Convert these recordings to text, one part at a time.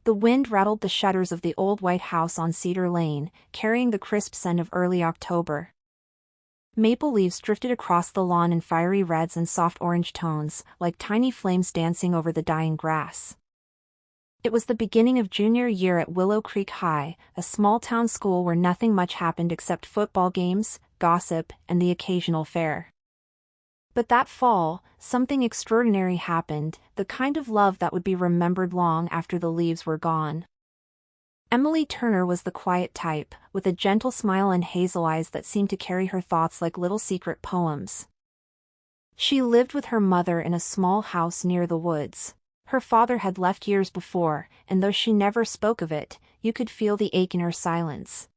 The wind rattled the shutters of the old white house on Cedar Lane, carrying the crisp scent of early October. Maple leaves drifted across the lawn in fiery reds and soft orange tones, like tiny flames dancing over the dying grass. It was the beginning of junior year at Willow Creek High, a small-town school where nothing much happened except football games, gossip, and the occasional fair. But that fall, something extraordinary happened, the kind of love that would be remembered long after the leaves were gone. Emily Turner was the quiet type, with a gentle smile and hazel eyes that seemed to carry her thoughts like little secret poems. She lived with her mother in a small house near the woods. Her father had left years before, and though she never spoke of it, you could feel the ache in her silence.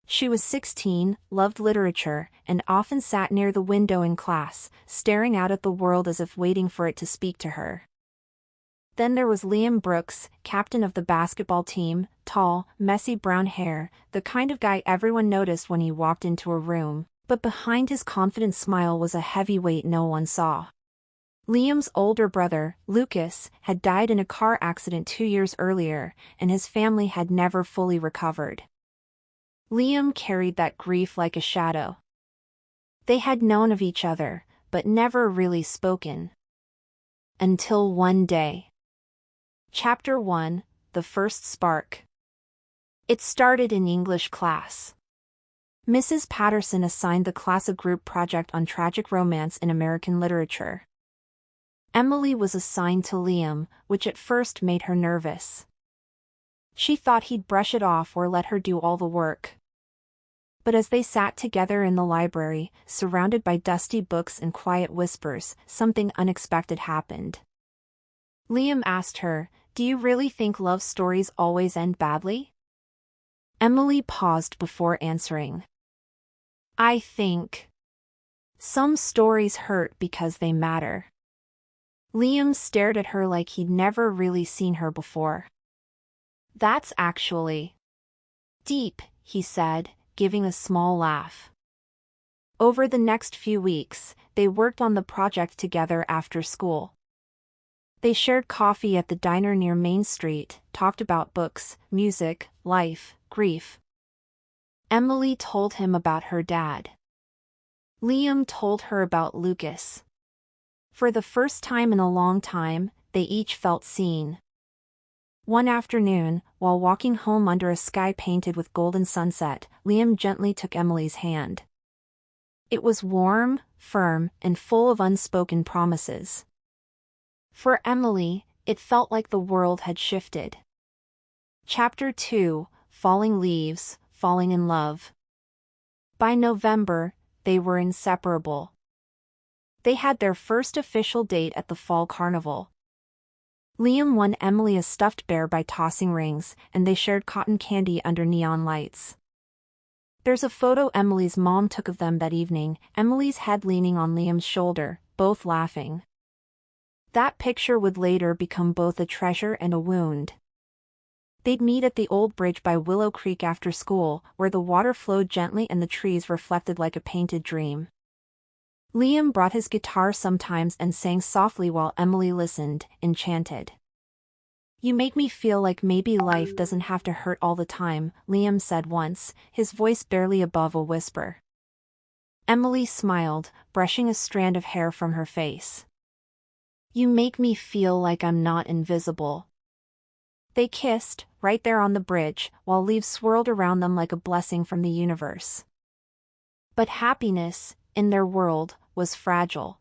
She was 16, loved literature, and often sat near the window in class, staring out at the world as if waiting for it to speak to her. Then there was Liam Brooks, captain of the basketball team, tall, messy brown hair, the kind of guy everyone noticed when he walked into a room, but behind his confident smile was a heavy weight no one saw. Liam's older brother, Lucas, had died in a car accident 2 years earlier, and his family had never fully recovered. Liam carried that grief like a shadow. They had known of each other, but never really spoken. Until one day. Chapter 1, The First Spark. It started in English class. Mrs. Patterson assigned the class a group project on tragic romance in American literature. Emily was assigned to Liam, which at first made her nervous. She thought he'd brush it off or let her do all the work. But as they sat together in the library, surrounded by dusty books and quiet whispers, something unexpected happened. Liam asked her, "Do you really think love stories always end badly?" Emily paused before answering. "I think some stories hurt because they matter." Liam stared at her like he'd never really seen her before. "That's actually deep," he said, giving a small laugh. Over the next few weeks, they worked on the project together after school. They shared coffee at the diner near Main Street, talked about books, music, life, grief. Emily told him about her dad. Liam told her about Lucas. For the first time in a long time, they each felt seen. One afternoon, while walking home under a sky painted with golden sunset, Liam gently took Emily's hand. It was warm, firm, and full of unspoken promises. For Emily, it felt like the world had shifted. Chapter 2, Falling Leaves, Falling in Love. By November, they were inseparable. They had their first official date at the fall carnival. Liam won Emily a stuffed bear by tossing rings, and they shared cotton candy under neon lights. There's a photo Emily's mom took of them that evening, Emily's head leaning on Liam's shoulder, both laughing. That picture would later become both a treasure and a wound. They'd meet at the old bridge by Willow Creek after school, where the water flowed gently and the trees reflected like a painted dream. Liam brought his guitar sometimes and sang softly while Emily listened, enchanted. "You make me feel like maybe life doesn't have to hurt all the time," Liam said once, his voice barely above a whisper. Emily smiled, brushing a strand of hair from her face. "You make me feel like I'm not invisible." They kissed, right there on the bridge, while leaves swirled around them like a blessing from the universe. But happiness, in their world, was fragile.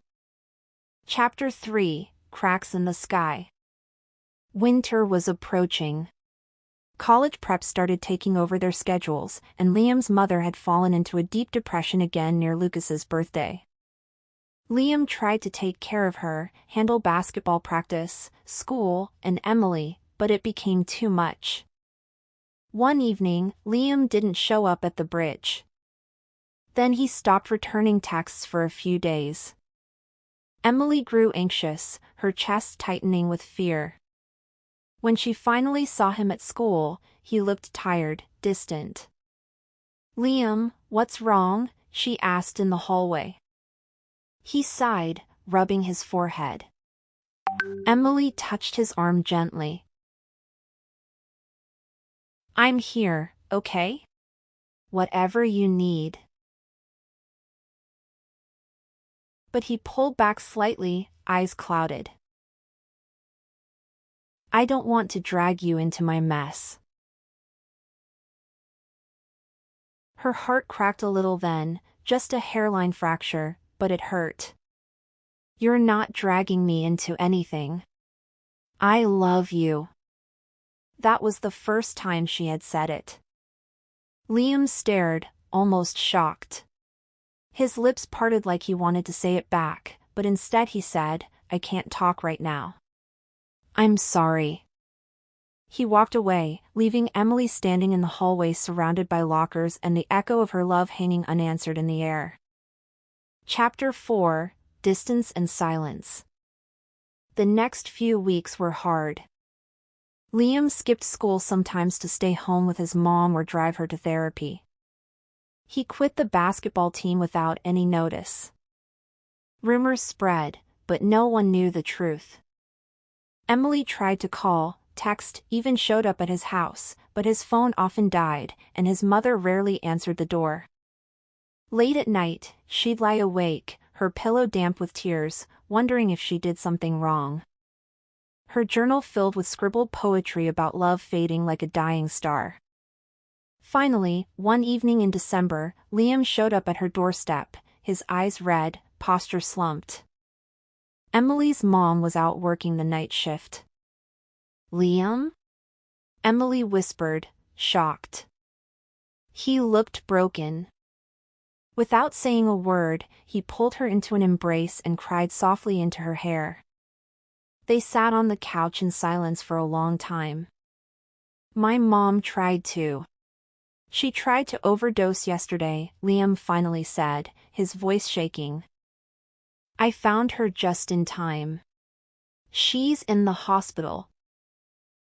Chapter 3, Cracks in the Sky. Winter was approaching. College prep started taking over their schedules, and Liam's mother had fallen into a deep depression again near Lucas's birthday. Liam tried to take care of her, handle basketball practice, school, and Emily, but it became too much. One evening, Liam didn't show up at the bridge. Then he stopped returning texts for a few days. Emily grew anxious, her chest tightening with fear. When she finally saw him at school, he looked tired, distant. "Liam, what's wrong?" she asked in the hallway. He sighed, rubbing his forehead. Emily touched his arm gently. I'm here, okay? Whatever you need. But he pulled back slightly, eyes clouded. I don't want to drag you into my mess. Her heart cracked a little then, just a hairline fracture, but it hurt. You're not dragging me into anything. I love you. That was the first time she had said it. Liam stared, almost shocked. His lips parted like he wanted to say it back, but instead he said, I can't talk right now. I'm sorry. He walked away, leaving Emily standing in the hallway surrounded by lockers and the echo of her love hanging unanswered in the air. Chapter 4: Distance and Silence. The next few weeks were hard. Liam skipped school sometimes to stay home with his mom or drive her to therapy. He quit the basketball team without any notice. Rumors spread, but no one knew the truth. Emily tried to call, text, even showed up at his house, but his phone often died, and his mother rarely answered the door. Late at night, she'd lie awake, her pillow damp with tears, wondering if she did something wrong. Her journal filled with scribbled poetry about love fading like a dying star. Finally, one evening in December, Liam showed up at her doorstep, his eyes red, posture slumped. Emily's mom was out working the night shift. Liam? Emily whispered, shocked. He looked broken. Without saying a word, he pulled her into an embrace and cried softly into her hair. They sat on the couch in silence for a long time. My mom tried to. She tried to overdose yesterday, Liam finally said, his voice shaking. I found her just in time. She's in the hospital.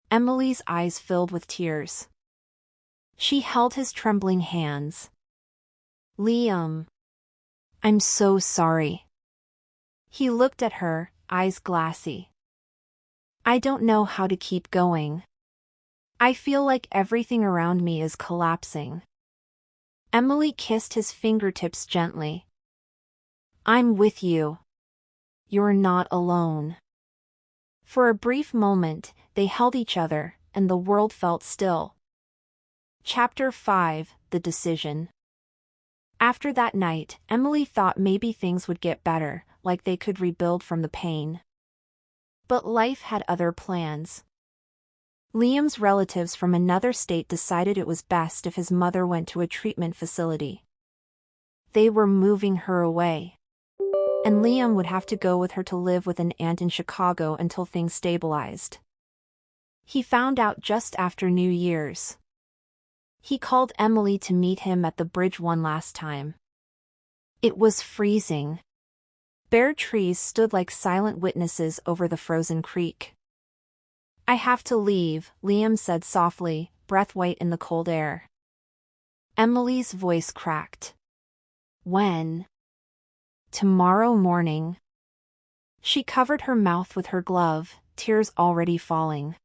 Emily's eyes filled with tears. She held his trembling hands. Liam. I'm so sorry. He looked at her, eyes glassy. I don't know how to keep going. I feel like everything around me is collapsing. Emily kissed his fingertips gently. I'm with you. You're not alone. For a brief moment, they held each other, and the world felt still. Chapter 5: The Decision. After that night, Emily thought maybe things would get better, like they could rebuild from the pain. But life had other plans. Liam's relatives from another state decided it was best if his mother went to a treatment facility. They were moving her away. And Liam would have to go with her to live with an aunt in Chicago until things stabilized. He found out just after New Year's. He called Emily to meet him at the bridge one last time. It was freezing. Bare trees stood like silent witnesses over the frozen creek. I have to leave, Liam said softly, breath white in the cold air. Emily's voice cracked. When? Tomorrow morning. She covered her mouth with her glove, tears already falling.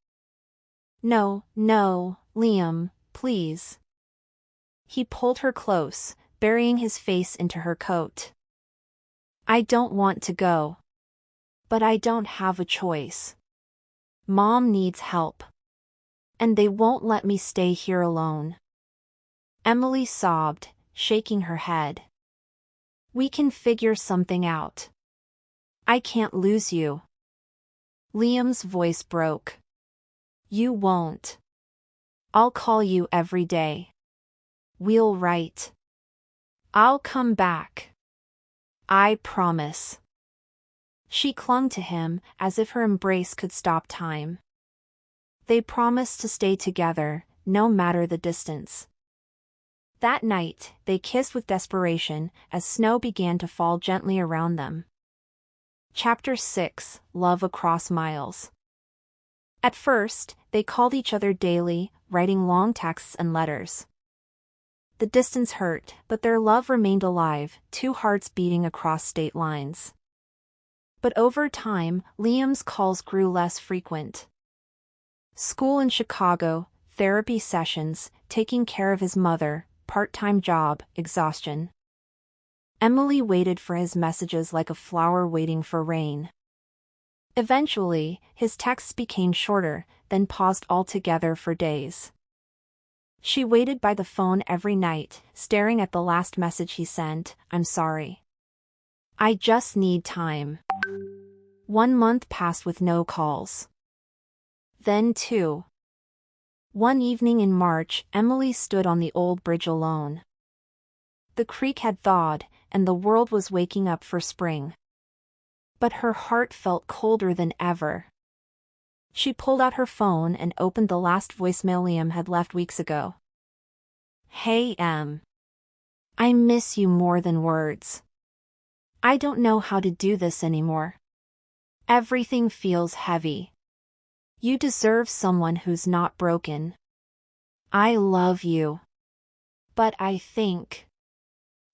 No, Liam, please. He pulled her close, burying his face into her coat. I don't want to go. But I don't have a choice. Mom needs help. And they won't let me stay here alone. Emily sobbed, shaking her head. We can figure something out. I can't lose you. Liam's voice broke. You won't. I'll call you every day. We'll write. I'll come back. I promise. She clung to him, as if her embrace could stop time. They promised to stay together, no matter the distance. That night, they kissed with desperation, as snow began to fall gently around them. Chapter 6: Love Across Miles. At first, they called each other daily, writing long texts and letters. The distance hurt, but their love remained alive, two hearts beating across state lines. But over time, Liam's calls grew less frequent. School in Chicago, therapy sessions, taking care of his mother, part-time job, exhaustion. Emily waited for his messages like a flower waiting for rain. Eventually, his texts became shorter, then paused altogether for days. She waited by the phone every night, staring at the last message he sent, "I'm sorry. I just need time." 1 month passed with no calls. Then 2. One evening in March, Emily stood on the old bridge alone. The creek had thawed, and the world was waking up for spring. But her heart felt colder than ever. She pulled out her phone and opened the last voicemail Liam had left weeks ago. "Hey Em. I miss you more than words. I don't know how to do this anymore. Everything feels heavy. You deserve someone who's not broken. I love you. But I think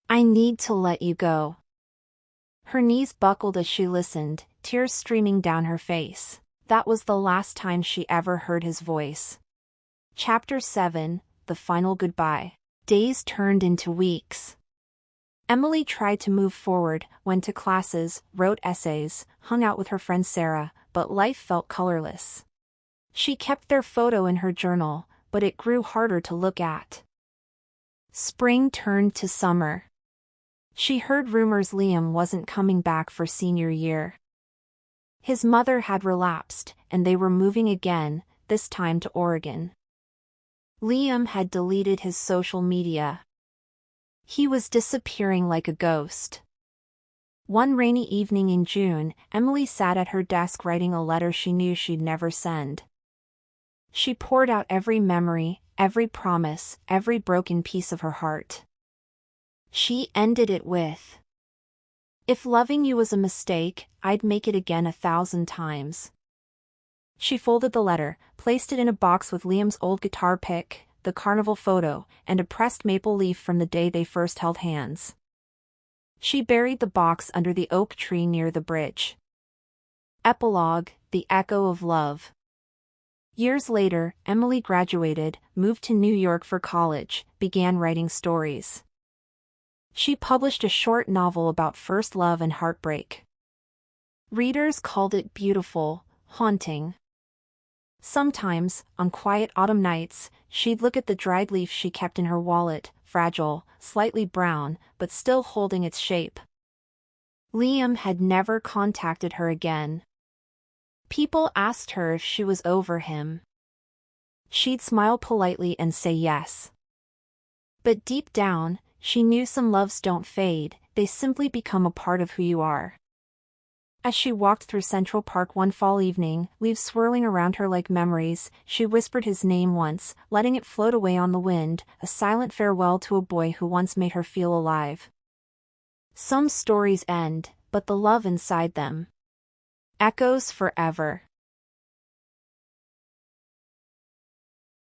I need to let you go." Her knees buckled as she listened, tears streaming down her face. That was the last time she ever heard his voice. Chapter 7, The Final Goodbye. Days turned into weeks. Emily tried to move forward, went to classes, wrote essays, hung out with her friend Sarah, but life felt colorless. She kept their photo in her journal, but it grew harder to look at. Spring turned to summer. She heard rumors Liam wasn't coming back for senior year. His mother had relapsed, and they were moving again, this time to Oregon. Liam had deleted his social media. He was disappearing like a ghost. One rainy evening in June, Emily sat at her desk writing a letter she knew she'd never send. She poured out every memory, every promise, every broken piece of her heart. She ended it with, "If loving you was a mistake, I'd make it again 1,000 times." She folded the letter, placed it in a box with Liam's old guitar pick, the carnival photo, and a pressed maple leaf from the day they first held hands. She buried the box under the oak tree near the bridge. Epilogue, The Echo of Love. Years later, Emily graduated, moved to New York for college, began writing stories. She published a short novel about first love and heartbreak. Readers called it beautiful, haunting. Sometimes, on quiet autumn nights, she'd look at the dried leaf she kept in her wallet, fragile, slightly brown, but still holding its shape. Liam had never contacted her again. People asked her if she was over him. She'd smile politely and say yes. But deep down, she knew some loves don't fade, they simply become a part of who you are. As she walked through Central Park one fall evening, leaves swirling around her like memories, she whispered his name once, letting it float away on the wind, a silent farewell to a boy who once made her feel alive. Some stories end, but the love inside them echoes forever.